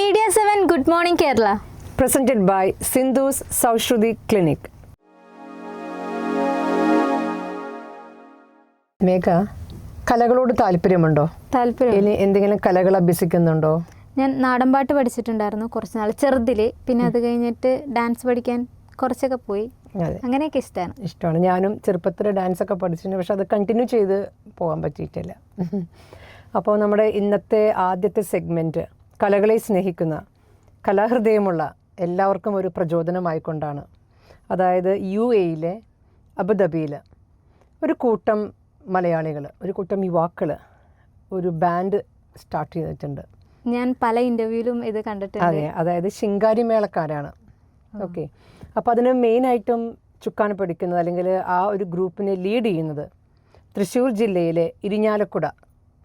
Media 7 Good Morning Kerala. Presented by Sindhu's Saushruti Clinic. മേഘ, കലകളോട് താല്പര്യമുണ്ടോ? താല്പര്യം. എന്തെങ്കിലും കലകൾ അഭ്യസിക്കുന്നുണ്ടോ? ഞാൻ നാടൻപാട്ട് പഠിച്ചിട്ടുണ്ടായിരുന്നു കുറച്ച് നാൾ ചെറുതിൽ. പിന്നെ അത് കഴിഞ്ഞിട്ട് ഡാൻസ് പഠിക്കാൻ കുറച്ചൊക്കെ പോയി. അങ്ങനെയൊക്കെ ഇഷ്ടമാണ്. ഞാനും ചെറുപ്പത്തിൽ ഡാൻസ് ഒക്കെ പഠിച്ചിട്ടുണ്ട്, പക്ഷെ അത് കണ്ടിന്യൂ ചെയ്ത് പോകാൻ പറ്റിയിട്ടില്ല. അപ്പോൾ നമ്മുടെ ഇന്നത്തെ ആദ്യത്തെ സെഗ്മെൻറ്റ് കലകളെ സ്നേഹിക്കുന്ന കലാഹൃദയമുള്ള എല്ലാവർക്കും ഒരു പ്രചോദനമായിക്കൊണ്ടാണ്. അതായത് UAE അബുദാബിയിൽ ഒരു കൂട്ടം മലയാളികൾ, ഒരു കൂട്ടം യുവാക്കൾ ഒരു ബാൻഡ് സ്റ്റാർട്ട് ചെയ്തിട്ടുണ്ട്. ഞാൻ പല ഇൻ്റർവ്യൂവിലും ഇത് കണ്ടിട്ടുണ്ട്. അതെ, അതായത് ശിങ്കാരി മേളക്കാരാണ്. ഓക്കെ, അപ്പോൾ അതിന് മെയിനായിട്ടും ചുക്കാൻ പിടിക്കുന്നത് അല്ലെങ്കിൽ ആ ഒരു ഗ്രൂപ്പിനെ ലീഡ് ചെയ്യുന്നത് തൃശ്ശൂർ ജില്ലയിലെ ഇരിഞ്ഞാലക്കുട.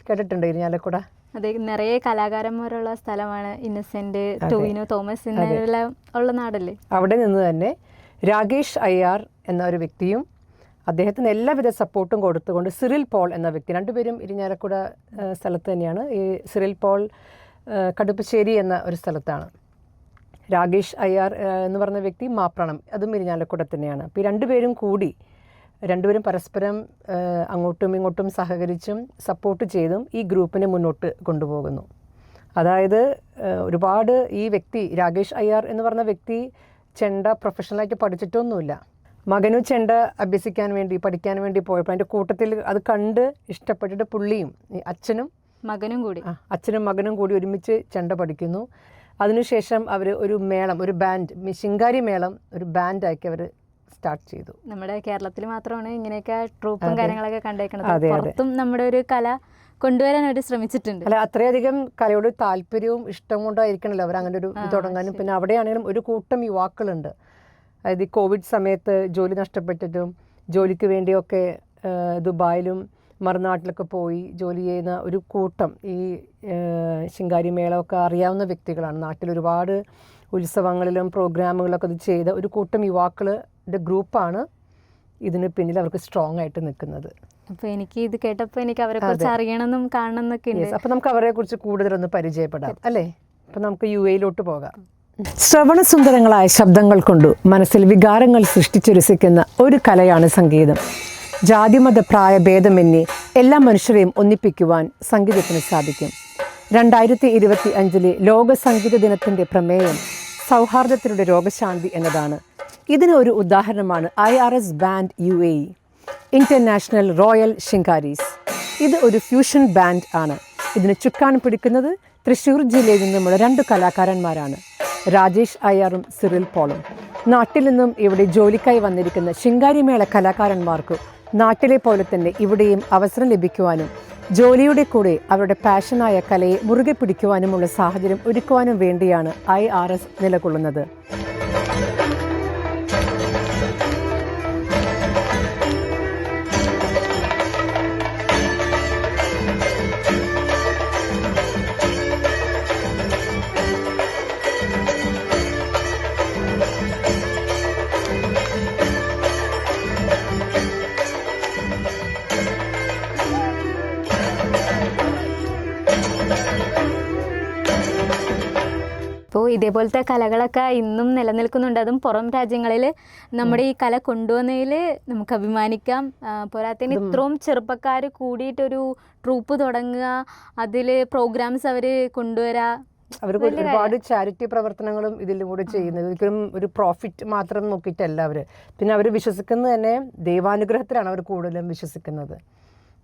കേട്ടിട്ടുണ്ടോ ഇരിഞ്ഞാലക്കുട? അതെ, നിറയെ കലാകാരന്മാരുള്ള സ്ഥലമാണ്. ഇന്നസെന്റ്, ടോവിനോ തോമസ് എന്നെല്ലാം ഉള്ള നാടല്ലേ. അവിടെ നിന്ന് തന്നെ രാകേഷ് അയ്യാർ എന്ന ഒരു വ്യക്തിയും അദ്ദേഹത്തിന് എല്ലാവിധ സപ്പോർട്ടും കൊടുത്തുകൊണ്ട് സിറിൽ പോൾ എന്ന വ്യക്തി, രണ്ടുപേരും ഇരിഞ്ഞാലക്കുട സ്ഥലത്ത് തന്നെയാണ്. ഈ സിറിൽ പോൾ കടുപ്പശ്ശേരി എന്ന ഒരു സ്ഥലത്താണ്. രാകേഷ് അയ്യാർ എന്ന് പറഞ്ഞ വ്യക്തി മാപ്രാണം, അതും ഇരിഞ്ഞാലക്കുട തന്നെയാണ്. അപ്പോൾ ഈ രണ്ടുപേരും പരസ്പരം അങ്ങോട്ടും ഇങ്ങോട്ടും സഹകരിച്ചും സപ്പോർട്ട് ചെയ്തും ഈ ഗ്രൂപ്പിനെ മുന്നോട്ട് കൊണ്ടുപോകുന്നു. അതായത് ഒരുപാട് ഈ വ്യക്തി രാകേഷ് അയ്യാർ എന്ന് പറഞ്ഞ വ്യക്തി ചെണ്ട പ്രൊഫഷണലായിട്ട് പഠിച്ചിട്ടൊന്നുമില്ല. മകനും ചെണ്ട അഭ്യസിക്കാൻ വേണ്ടി പഠിക്കാൻ വേണ്ടി പോയപ്പോൾ അതിൻ്റെ കൂട്ടത്തിൽ അത് കണ്ട് ഇഷ്ടപ്പെട്ടിട്ട് പുള്ളിയും അച്ഛനും മകനും കൂടി ഒരുമിച്ച് ചെണ്ട പഠിക്കുന്നു. അതിനുശേഷം അവർ ഒരു മേളം, ഒരു ബാൻഡ്, ശിങ്കാരി മേളം ഒരു ബാൻഡാക്കി അവർ സ്റ്റാർട്ട് ചെയ്തു. നമ്മുടെ കേരളത്തിൽ മാത്രമാണ് ഇങ്ങനെയൊക്കെ ട്രൂപ്പും കാര്യങ്ങളൊക്കെ കണ്ടേക്കുന്നത്. പുറത്തും നമ്മുടെ ഒരു കല കൊണ്ടുവരാൻ അവർ ശ്രമിച്ചിട്ടുണ്ട്. അല്ല, അത്രയധികം കലയോട് താല്പര്യവും ഇഷ്ടം കൊണ്ടായിരിക്കണല്ലോ അവർ അങ്ങനെ ഒരു തുടങ്ങാനും. പിന്നെ അവിടെയാണെങ്കിലും ഒരു കൂട്ടം യുവാക്കളുണ്ട്. അതായത് ഈ കോവിഡ് സമയത്ത് ജോലി നഷ്ടപ്പെട്ടിട്ടും ജോലിക്ക് വേണ്ടിയൊക്കെ ദുബായിലും മറുനാട്ടിലൊക്കെ പോയി ജോലി ചെയ്യുന്ന ഒരു കൂട്ടം ഈ ശിങ്കാരി മേളമൊക്കെ അറിയാവുന്ന വ്യക്തികളാണ്. നാട്ടിൽ ഒരുപാട് ഉത്സവങ്ങളിലും പ്രോഗ്രാമുകളൊക്കെ ഇത് ചെയ്ത ഒരു കൂട്ടം യുവാക്കളുടെ ഗ്രൂപ്പാണ് ഇതിന് പിന്നിൽ അവർക്ക് സ്ട്രോങ് ആയിട്ട് നിൽക്കുന്നത്. അപ്പോൾ എനിക്ക് ഇത് കേട്ടപ്പോൾ എനിക്ക് അവരെ കുറിച്ച് അറിയണമെന്നും കാണണം എന്നൊക്കെ ഉണ്ട്. അപ്പോൾ നമുക്ക് അവരെ കുറിച്ച് കൂടുതലൊന്ന് പരിചയപ്പെടാം അല്ലേ? അപ്പോൾ നമുക്ക് UAE പോകാം. ശ്രവണസുന്ദരങ്ങളായ ശബ്ദങ്ങൾ കൊണ്ട് മനസ്സിൽ വികാരങ്ങൾ സൃഷ്ടിച്ചുരസിക്കുന്ന ഒരു കലയാണ് സംഗീതം. ജാതിമത പ്രായ ഭേദമന്യേ എല്ലാ മനുഷ്യരെയും ഒന്നിപ്പിക്കുവാൻ സംഗീതത്തിന് സാധിക്കും. 2025 ലോക സംഗീത ദിനത്തിൻ്റെ പ്രമേയം സൗഹാർദ്ദത്തിലൂടെ രോഗശാന്തി എന്നതാണ്. ഇതിന് ഒരു ഉദാഹരണമാണ് IRS band UAE, international royal ഷിങ്കാരീസ്. ഇത് ഒരു ഫ്യൂഷൻ ബാൻഡ് ആണ്. ഇതിന് ചുക്കാൻ പിടിക്കുന്നത് തൃശ്ശൂർ ജില്ലയിൽ നിന്നുമുള്ള 2 കലാകാരന്മാരാണ്, രാജേഷ് അയ്യാറും സിറിൽ പോളും. നാട്ടിൽ നിന്നും ഇവിടെ ജോലിക്കായി വന്നിരിക്കുന്ന ശിങ്കാരിമേള കലാകാരന്മാർക്ക് നാട്ടിലെ പോലെ തന്നെ ഇവിടെയും അവസരം ലഭിക്കുവാനും ജോലിയുടെ കൂടെ അവരുടെ പാഷനായ കലയെ മുറുകെ പിടിക്കുവാനുമുള്ള സാഹചര്യം ഒരുക്കുവാനും വേണ്ടിയാണ് IRS നിലകൊള്ളുന്നത്. അപ്പോൾ ഇതേപോലത്തെ കലകളൊക്കെ ഇന്നും നിലനിൽക്കുന്നുണ്ട്. അതും പുറം രാജ്യങ്ങളിൽ നമ്മുടെ ഈ കല കൊണ്ടുവന്നതിൽ നമുക്ക് അഭിമാനിക്കാം. പോരാത്തതിന് ഇത്രയും ചെറുപ്പക്കാർ കൂടിയിട്ടൊരു ട്രൂപ്പ് തുടങ്ങുക, അതിൽ പ്രോഗ്രാംസ് അവർ കൊണ്ടുവരിക. അവർക്ക് ഒരുപാട് ചാരിറ്റി പ്രവർത്തനങ്ങളും ഇതിലൂടെ ചെയ്യുന്നത്. ഒരിക്കലും ഒരു പ്രോഫിറ്റ് മാത്രം നോക്കിയിട്ടല്ല അവർ. പിന്നെ അവർ വിശ്വസിക്കുന്നത് തന്നെ ദൈവാനുഗ്രഹത്തിലാണ് അവർ കൂടുതലും വിശ്വസിക്കുന്നത്.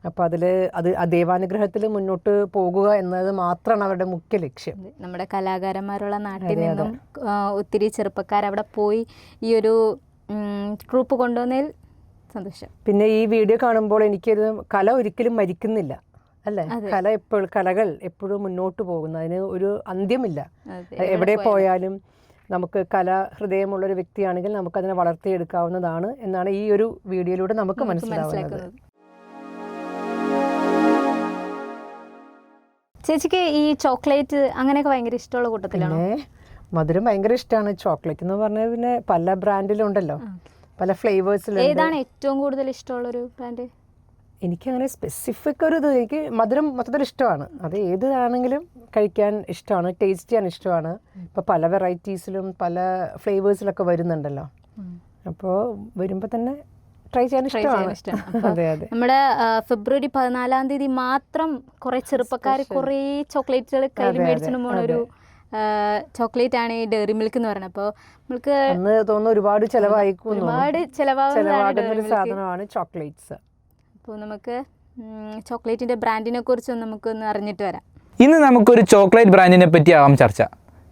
അപ്പോൾ അത് ആ ദൈവാനുഗ്രഹത്തിൽ മുന്നോട്ട് പോകുക എന്നത് മാത്രമാണ് അവരുടെ മുഖ്യ ലക്ഷ്യം. നമ്മുടെ കലാകാരന്മാരുള്ള നാട്ടിൽ നിന്നും ഒത്തിരി ചെറുപ്പക്കാർ അവിടെ പോയി ഈ ഒരു ട്രൂപ്പ് കൊണ്ടുവന്നതിൽ സന്തോഷം. പിന്നെ ഈ വീഡിയോ കാണുമ്പോൾ എനിക്കൊരു കല ഒരിക്കലും മരിക്കുന്നില്ല അല്ലേ? കലകൾ എപ്പോഴും മുന്നോട്ട് പോകുന്നു, അതിന് ഒരു അന്ത്യമില്ല. എവിടെ പോയാലും നമുക്ക് കലാഹൃദയമുള്ളൊരു വ്യക്തിയാണെങ്കിൽ നമുക്കതിനെ വളർത്തിയെടുക്കാവുന്നതാണ് എന്നാണ് ഈ ഒരു വീഡിയോയിലൂടെ നമുക്ക് മനസ്സിലാവുന്നത്. ചേച്ചിക്ക് ഈ ചോക്ലേറ്റ് അങ്ങനെയൊക്കെ ഭയങ്കര ഇഷ്ടമുള്ള കൂട്ടത്തിലാണ്? മധുരം ഭയങ്കര ഇഷ്ടമാണ്. ചോക്ലേറ്റ് എന്ന് പറഞ്ഞാൽ പിന്നെ പല ബ്രാൻഡിലുണ്ടല്ലോ, പല ഫ്ലേവേഴ്സിലും. ഏതാണ് ഏറ്റവും കൂടുതൽ ഇഷ്ടമുള്ളൊരു ബ്രാൻഡ്? എനിക്കങ്ങനെ സ്പെസിഫിക് ഒരു ഇത്, എനിക്ക് മധുരം മൊത്തത്തിൽ ഇഷ്ടമാണ്. അത് ഏതാണെങ്കിലും കഴിക്കാൻ ഇഷ്ടമാണ്, ടേസ്റ്റ് ചെയ്യാൻ ഇഷ്ടമാണ്. ഇപ്പോൾ പല വെറൈറ്റീസിലും പല ഫ്ലേവേഴ്സിലൊക്കെ വരുന്നുണ്ടല്ലോ. അപ്പോൾ വരുമ്പോൾ തന്നെ ട്രൈ ചെയ്യാൻ ഇഷ്ടമാണ്. അതെ അതെ. നമ്മുടെ ഫെബ്രുവരി 14 മാത്രം കുറേ ചെറുപ്പക്കാർ കുറേ ചോക്ലേറ്റുകൾ കയ്യിൽ മേടിച്ചിട്ട് പോണ ഒരു ചോക്ലേറ്റ് ആണ് ഈ ഡെയറി മിൽക്ക് എന്ന് പറയുന്നത്. അപ്പോൾ നമുക്ക് അന്ന് തോന്നുന്നു ഒരുപാട് ചിലവായിക്കും, ഒരുപാട് ചിലവാകുന്ന ഒരു സാധനമാണ് ചോക്ലേറ്റ്സ്. അപ്പോൾ നമുക്ക് ചോക്ലേറ്റിൻ്റെ ബ്രാൻഡിനെ കുറിച്ചൊന്ന് നമുക്കൊന്ന് അറിഞ്ഞിട്ട് വരാം. ഇന്ന് നമുക്കൊരു ചോക്ലേറ്റ് ബ്രാൻഡിനെ പറ്റി ആവാം ചർച്ച.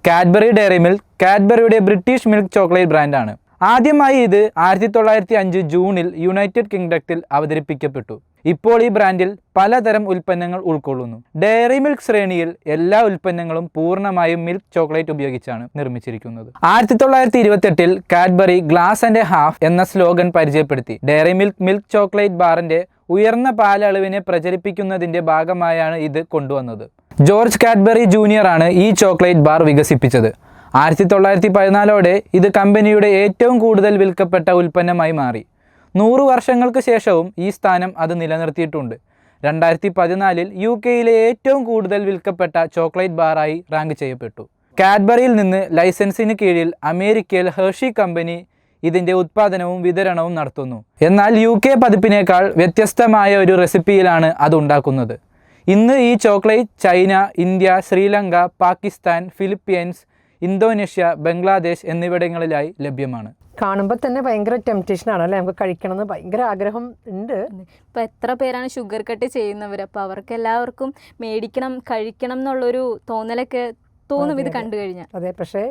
കാഡ്ബറി ഡയറി മിൽക്ക് കാഡ്ബറിയുടെ ബ്രിട്ടീഷ് മിൽക്ക് ചോക്ലേറ്റ് ബ്രാൻഡാണ്. ആദ്യമായി ഇത് 1905 ജൂണിൽ യുണൈറ്റഡ് കിങ്ഡത്തിൽ അവതരിപ്പിക്കപ്പെട്ടു. ഇപ്പോൾ ഈ ബ്രാൻഡിൽ പലതരം ഉൽപ്പന്നങ്ങൾ ഉൾക്കൊള്ളുന്നു. ഡയറി മിൽക്ക് ശ്രേണിയിൽ എല്ലാ ഉൽപ്പന്നങ്ങളും പൂർണ്ണമായും മിൽക്ക് ചോക്ലേറ്റ് ഉപയോഗിച്ചാണ് നിർമ്മിച്ചിരിക്കുന്നത്. 1928 കാഡ്ബറി ഗ്ലാസ് ആൻഡ് ഹാഫ് എന്ന സ്ലോഗൻ പരിചയപ്പെടുത്തി. ഡയറി മിൽക്ക് ചോക്ലേറ്റ് ബാറിന്റെ ഉയർന്ന പാലളവിനെ പ്രചരിപ്പിക്കുന്നതിന്റെ ഭാഗമായാണ് ഇത് കൊണ്ടുവന്നത്. ജോർജ് കാഡ്ബറി ജൂനിയർ ആണ് ഈ ചോക്ലേറ്റ് ബാർ വികസിപ്പിച്ചത്. 1914 ഇത് കമ്പനിയുടെ ഏറ്റവും കൂടുതൽ വിൽക്കപ്പെട്ട ഉൽപ്പന്നമായി മാറി. 100 വർഷങ്ങൾക്ക് ശേഷവും ഈ സ്ഥാനം അത് നിലനിർത്തിയിട്ടുണ്ട്. 2014 UK-യിലെ ഏറ്റവും കൂടുതൽ വിൽക്കപ്പെട്ട ചോക്ലേറ്റ് ബാറായി റാങ്ക് ചെയ്യപ്പെട്ടു. കാഡ്ബറിയിൽ നിന്ന് ലൈസൻസിന് കീഴിൽ അമേരിക്കയിൽ ഹെർഷി കമ്പനി ഇതിൻ്റെ ഉത്പാദനവും വിതരണവും നടത്തുന്നു. എന്നാൽ UK പതിപ്പിനേക്കാൾ വ്യത്യസ്തമായ ഒരു റെസിപ്പിയിലാണ് അത് ഉണ്ടാക്കുന്നത്. ഇന്ന് ഈ chocolate China, India, Sri Lanka, Pakistan, Philippines, Indonesia, Bangladesh എന്നിവിടങ്ങളിലായി ലഭ്യമാണ്. കാണുമ്പോൾ തന്നെ ഭയങ്കര ടെംപ്റ്റേഷൻ ആണ് അല്ലേ, നമുക്ക് കഴിക്കണമെന്ന് ഭയങ്കര ആഗ്രഹം ഉണ്ട്. ഇപ്പം എത്ര പേരാണ് ഷുഗർ കട്ട് ചെയ്യുന്നവർ, അപ്പോൾ അവർക്ക് എല്ലാവർക്കും മേടിക്കണം കഴിക്കണം എന്നുള്ളൊരു തോന്നലൊക്കെ തോന്നും ഇത് കണ്ടു കഴിഞ്ഞാൽ. അതെ, പക്ഷേ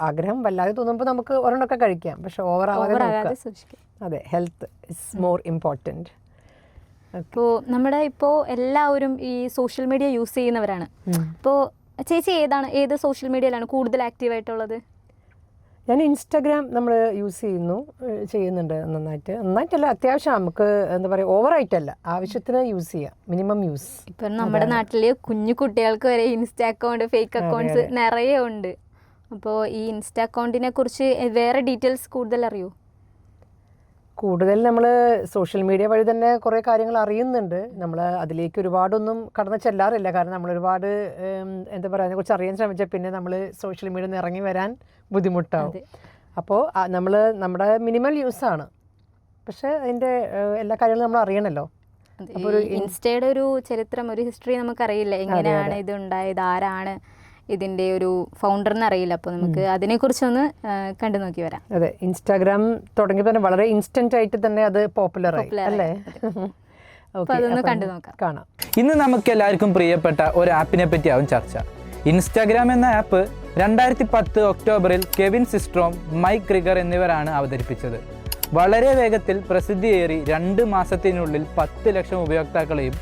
ആഗ്രഹം വല്ലാതെ തോന്നുമ്പോൾ നമുക്ക് ഒരെണ്ണമൊക്കെ കഴിക്കാം, പക്ഷെ ഓവറാകാതെ സൂക്ഷിക്കാം. അതെ, ഹെൽത്ത് ഇസ് മോർ ഇമ്പോർട്ടൻറ്റ്. അപ്പോൾ നമ്മുടെ ഇപ്പോൾ എല്ലാവരും ഈ സോഷ്യൽ മീഡിയ യൂസ് ചെയ്യുന്നവരാണ്. അപ്പോൾ ചേച്ചി ഏത് സോഷ്യൽ മീഡിയയിലാണ് കൂടുതൽ ആക്റ്റീവായിട്ടുള്ളത്? ഞാൻ ഇൻസ്റ്റാഗ്രാം നമ്മൾ ചെയ്യുന്നുണ്ട് നന്നായിട്ടല്ല, അത്യാവശ്യം നമുക്ക് എന്താ പറയുക, ഓവറായിട്ടല്ല, ആവശ്യത്തിന് യൂസ് ചെയ്യാം, മിനിമം യൂസ്. ഇപ്പം നമ്മുടെ നാട്ടിൽ കുഞ്ഞു കുട്ടികൾക്ക് വരെ ഇൻസ്റ്റാ അക്കൗണ്ട്, ഫേക്ക് അക്കൗണ്ട്സ് നിറയെ ഉണ്ട്. അപ്പോൾ ഈ ഇൻസ്റ്റാ അക്കൗണ്ടിനെ കുറിച്ച് വേറെ ഡീറ്റെയിൽസ് കൂടുതൽ അറിയോ? കൂടുതൽ നമ്മൾ സോഷ്യൽ മീഡിയ വഴി തന്നെ കുറേ കാര്യങ്ങൾ അറിയുന്നുണ്ട്. നമ്മൾ അതിലേക്ക് ഒരുപാടൊന്നും കടന്നു ചെല്ലാറില്ല, കാരണം നമ്മൾ ഒരുപാട് എന്താ പറയുക അതിനെക്കുറിച്ച് അറിയാൻ ശ്രമിച്ചാൽ പിന്നെ നമ്മൾ സോഷ്യൽ മീഡിയയിൽ നിന്ന് ഇറങ്ങി വരാൻ ബുദ്ധിമുട്ടാവും. അപ്പോൾ നമ്മൾ നമ്മുടെ മിനിമൽ യൂസാണ്, പക്ഷേ അതിൻ്റെ എല്ലാ കാര്യങ്ങളും നമ്മൾ അറിയണമല്ലോ. അപ്പോൾ ഒരു ഇൻസ്റ്റയുടെ ഒരു ചരിത്രം, ഒരു ഹിസ്റ്ററി നമുക്കറിയില്ല, എങ്ങനെയാണ് ഇത് ഉണ്ടായത്, ആരാണ് ഇതിൻ്റെ ഒരു ഫൗണ്ടർ എന്നറിയില്ല. അപ്പോൾ നമുക്ക് അതിനെക്കുറിച്ചൊന്ന് കണ്ടു നോക്കി വരാം. അതെ, ഇൻസ്റ്റാഗ്രാം തുടങ്ങിയപ്പോൾ തന്നെ വളരെ ഇൻസ്റ്റന്റ് ആയിട്ട് തന്നെ അത് പോപ്പുലറായി അല്ലേ? അതൊന്ന് കണ്ടു നോക്കാം, കാണാം. ഇന്ന് നമുക്ക് എല്ലാവർക്കും പ്രിയപ്പെട്ട ഒരു ആപ്പിനെ പറ്റിയാവും ചർച്ച. ഇൻസ്റ്റാഗ്രാം എന്ന ആപ്പ് 2010 ഒക്ടോബറിൽ കെവിൻ സിസ്ട്രോം, മൈക്ക് ക്രിഗർ എന്നിവരാണ് അവതരിപ്പിച്ചത്. വളരെ വേഗത്തിൽ പ്രസിദ്ധിയേറി 2 മാസത്തിനുള്ളിൽ 10 ലക്ഷം ഉപയോക്താക്കളെയും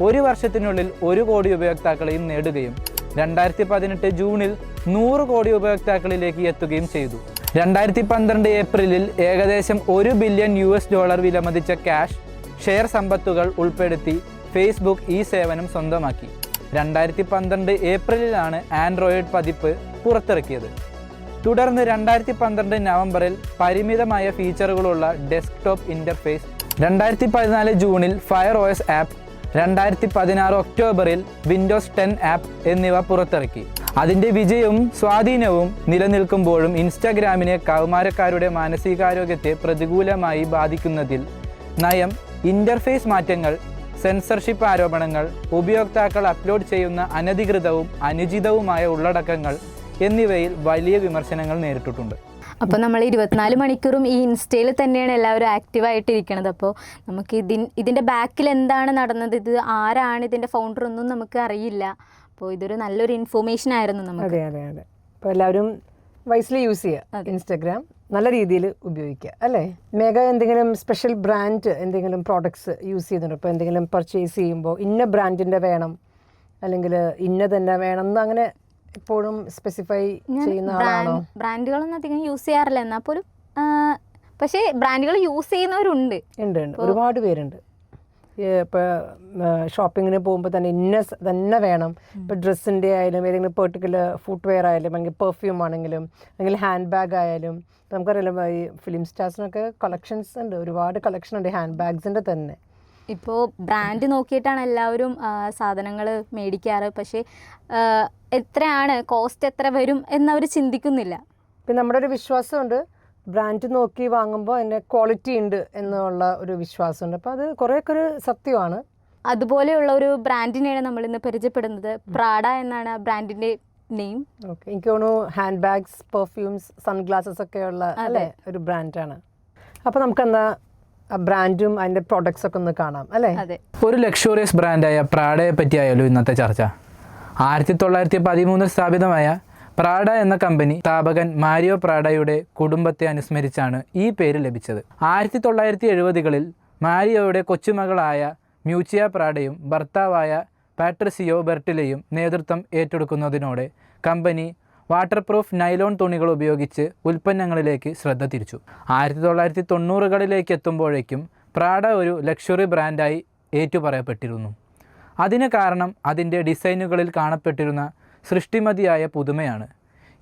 1 വർഷത്തിനുള്ളിൽ 1 കോടി ഉപയോക്താക്കളെയും നേടുകയും 2018 ജൂണിൽ 100 കോടി ഉപയോക്താക്കളിലേക്ക് എത്തുകയും ചെയ്തു. 2012 ഏപ്രിലിൽ ഏകദേശം $1 ബില്യൺ വിലമതിച്ച ക്യാഷ് ഷെയർ സമ്പത്തുകൾ ഉൾപ്പെടുത്തി ഫേസ്ബുക്ക് ഈ സേവനം സ്വന്തമാക്കി. 2012 ഏപ്രിലിലാണ് ആൻഡ്രോയിഡ് പതിപ്പ് പുറത്തിറക്കിയത്. തുടർന്ന് 2012 നവംബറിൽ പരിമിതമായ ഫീച്ചറുകളുള്ള ഡെസ്ക്ടോപ്പ് ഇൻ്റർഫേസ്, 2014 ജൂണിൽ ഫയർ OS ആപ്പ്, 2016 ഒക്ടോബറിൽ വിൻഡോസ് 10 ആപ്പ് എന്നിവ പുറത്തിറക്കി. അതിൻ്റെ വിജയവും സ്വാധീനവും നിലനിൽക്കുമ്പോഴും ഇൻസ്റ്റാഗ്രാമിനെ കൗമാരക്കാരുടെ മാനസികാരോഗ്യത്തെ പ്രതികൂലമായി ബാധിക്കുന്നതിൽ നയം, ഇൻ്റർഫേസ് മാറ്റങ്ങൾ, സെൻസർഷിപ്പ് ആരോപണങ്ങൾ, ഉപയോക്താക്കൾ അപ്ലോഡ് ചെയ്യുന്ന അനധികൃതവും അനുചിതവുമായ ഉള്ളടക്കങ്ങൾ എന്നിവയിൽ വലിയ വിമർശനങ്ങൾ നേരിട്ടിട്ടുണ്ട്. അപ്പോൾ നമ്മൾ 24 മണിക്കൂറും ഈ ഇൻസ്റ്റയിൽ തന്നെയാണ് എല്ലാവരും ആക്റ്റീവായിട്ടിരിക്കുന്നത്. അപ്പോൾ നമുക്ക് ഇതിൻ്റെ ബാക്കിൽ എന്താണ് നടന്നത്, ഇത് ആരാണ് ഇതിൻ്റെ ഫൗണ്ടർ ഒന്നും നമുക്ക് അറിയില്ല. അപ്പോൾ ഇതൊരു നല്ലൊരു ഇൻഫോർമേഷൻ ആയിരുന്നു നമുക്ക്. അതെ അതെ അതെ. അപ്പോൾ എല്ലാവരും വൈസ്ലി യൂസ് ചെയ്യുക, ഇൻസ്റ്റാഗ്രാം നല്ല രീതിയിൽ ഉപയോഗിക്കുക അല്ലേ? മേഘ എന്തെങ്കിലും സ്പെഷ്യൽ ബ്രാൻഡ് എന്തെങ്കിലും പ്രോഡക്ട്സ് യൂസ് ചെയ്യുന്നുണ്ടോ? ഇപ്പോൾ എന്തെങ്കിലും പർച്ചേസ് ചെയ്യുമ്പോൾ ഇന്ന ബ്രാൻഡിൻ്റെ വേണം അല്ലെങ്കിൽ ഇന്ന തന്നെ വേണം എന്ന് അങ്ങനെ എപ്പോഴും സ്പെസിഫൈ ചെയ്യുന്ന ആളാണോ? ബ്രാൻഡുകളൊന്നും അധികം യൂസ് ചെയ്യാറില്ല, എന്നാൽ പോലും പക്ഷേ ബ്രാൻഡുകൾ യൂസ് ചെയ്യുന്നവരുണ്ട്. ഉണ്ട്, ഒരുപാട് പേരുണ്ട്. ഇപ്പോൾ ഷോപ്പിങ്ങിന് പോകുമ്പോൾ തന്നെ ഇന്ന തന്നെ വേണം. ഇപ്പോൾ ഡ്രസ്സിൻ്റെ ആയാലും ഏതെങ്കിലും പെർട്ടിക്കുലർ ഫുട്വെയർ ആയാലും അല്ലെങ്കിൽ പെർഫ്യൂം ആണെങ്കിലും അല്ലെങ്കിൽ ഹാൻഡ് ബാഗ് ആയാലും നമുക്കറിയാലോ ഈ ഫിലിം സ്റ്റാർസിനൊക്കെ കളക്ഷൻസ് ഉണ്ട്, ഒരുപാട് കളക്ഷൻ ഉണ്ട് ഹാൻഡ് ബാഗ്സിൻ്റെ തന്നെ. ഇപ്പോൾ ബ്രാൻഡ് നോക്കിയിട്ടാണ് എല്ലാവരും സാധനങ്ങൾ മേടിക്കാറ്. പക്ഷേ എത്രയാണ് കോസ്റ്റ്, എത്ര വരും എന്നവർ ചിന്തിക്കുന്നില്ല. പിന്നെ നമ്മുടെ ഒരു വിശ്വാസമുണ്ട്, ബ്രാൻഡ് നോക്കി വാങ്ങുമ്പോൾ അതിൻ്റെ ക്വാളിറ്റി ഉണ്ട് എന്നുള്ള ഒരു വിശ്വാസമുണ്ട്. അപ്പോൾ അത് കുറേയൊക്കെ ഒരു സത്യമാണ്. അതുപോലെയുള്ള ഒരു ബ്രാൻഡിനെയാണ് നമ്മൾ ഇന്ന് പരിചയപ്പെടുന്നത്. പ്രാഡ എന്നാണ് ആ ബ്രാൻഡിൻ്റെ നെയിം. ഓക്കെ, എനിക്ക് തോന്നുന്നു ഹാൻഡ് ബാഗ്സ്, പെർഫ്യൂംസ്, സൺഗ്ലാസസ് ഒക്കെ ഉള്ള അല്ലേ ഒരു ബ്രാൻഡാണ്. അപ്പോൾ നമുക്കെന്താ ആ ബ്രാൻഡും അതിൻ്റെ പ്രോഡക്ട്സ് ഒക്കെ ഒന്ന് കാണാം അല്ലേ? അതെ. ഒരു ലക്ഷൂറിയസ് ബ്രാൻഡായ പ്രാഡയെ പറ്റിയായാലും ഇന്നത്തെ ചർച്ച. 1913 സ്ഥാപിതമായ പ്രാഡ എന്ന കമ്പനി സ്ഥാപകൻ മാരിയോ പ്രാഡയുടെ കുടുംബത്തെ അനുസ്മരിച്ചാണ് ഈ പേര് ലഭിച്ചത്. 1970കളിൽ മാരിയോയുടെ കൊച്ചുമകളായ മ്യൂച്ചിയ പ്രാഡയും ഭർത്താവായ പാട്രിസിയോ ബെർട്ടിലെയും നേതൃത്വം ഏറ്റെടുക്കുന്നതിനോടെ കമ്പനി വാട്ടർ പ്രൂഫ് നൈലോൺ തുണികൾ ഉപയോഗിച്ച് ഉൽപ്പന്നങ്ങളിലേക്ക് ശ്രദ്ധ തിരിച്ചു. 1990കളിലേക്ക് എത്തുമ്പോഴേക്കും പ്രാഡ ഒരു ലക്ഷറി ബ്രാൻഡായി ഏറ്റുപറയപ്പെട്ടിരുന്നു. അതിന് കാരണം അതിൻ്റെ ഡിസൈനുകളിൽ കാണപ്പെട്ടിരുന്ന സൃഷ്ടിമതിയായ പുതുമയാണ്.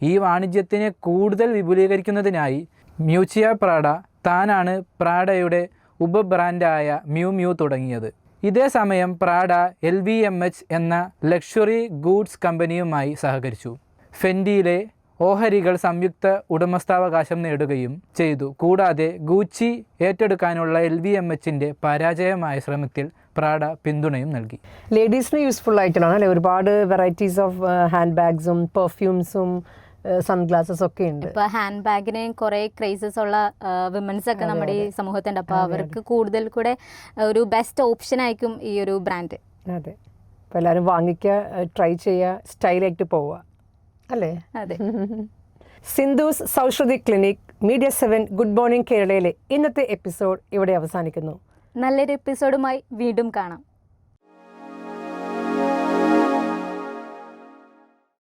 ഈ വാണിജ്യത്തിനെ കൂടുതൽ വിപുലീകരിക്കുന്നതിനായി മ്യൂച്ചിയ പ്രാഡ താനാണ് പ്രാഡയുടെ ഉപബ്രാൻഡായ മ്യൂ മ്യൂ തുടങ്ങിയത്. ഇതേ സമയം പ്രാഡ LVMH എന്ന ലക്ഷറി ഗൂഡ്സ് കമ്പനിയുമായി സഹകരിച്ചു. ഫെൻഡിയിലെ ഓഹരികൾ സംയുക്ത ഉടമസ്ഥാവകാശം നേടുകയും ചെയ്തു. കൂടാതെ ഗൂച്ചി ഏറ്റെടുക്കാനുള്ള LVMHൻ്റെ പരാജയമായ ശ്രമത്തിൽ പ്രാഡ പിന്തുണയും നൽകി. ലേഡീസിന് യൂസ്ഫുൾ ആയിട്ടുള്ളതാണ് അല്ലേ? ഒരുപാട് വെറൈറ്റീസ് ഓഫ് ഹാൻഡ് ബാഗ്സും പെർഫ്യൂംസും സൺഗ്ലാസസ് ഒക്കെ ഉണ്ട്. ഇപ്പോൾ ഹാൻഡ് ബാഗിന് കുറേ ക്രേസസ് ഉള്ള വിമൻസ് ഒക്കെ നമ്മുടെ ഈ സമൂഹത്തുണ്ട്. അപ്പോൾ അവർക്ക് കൂടുതൽ കൂടെ ഒരു ബെസ്റ്റ് ഓപ്ഷൻ ആയിരിക്കും ഈ ഒരു ബ്രാൻഡ്. അതെ, അപ്പോൾ എല്ലാവരും വാങ്ങിക്കുക, ട്രൈ ചെയ്യുക, സ്റ്റൈലായിട്ട് പോവുക അല്ലേ? അതെ. Sindhu's സൗശ്രുതി clinic media 7 good morning കേരളയിലെ ഇന്നത്തെ എപ്പിസോഡ് ഇവിടെ അവസാനിക്കുന്നു. നല്ലൊരു എപ്പിസോഡുമായി വീണ്ടും കാണാം.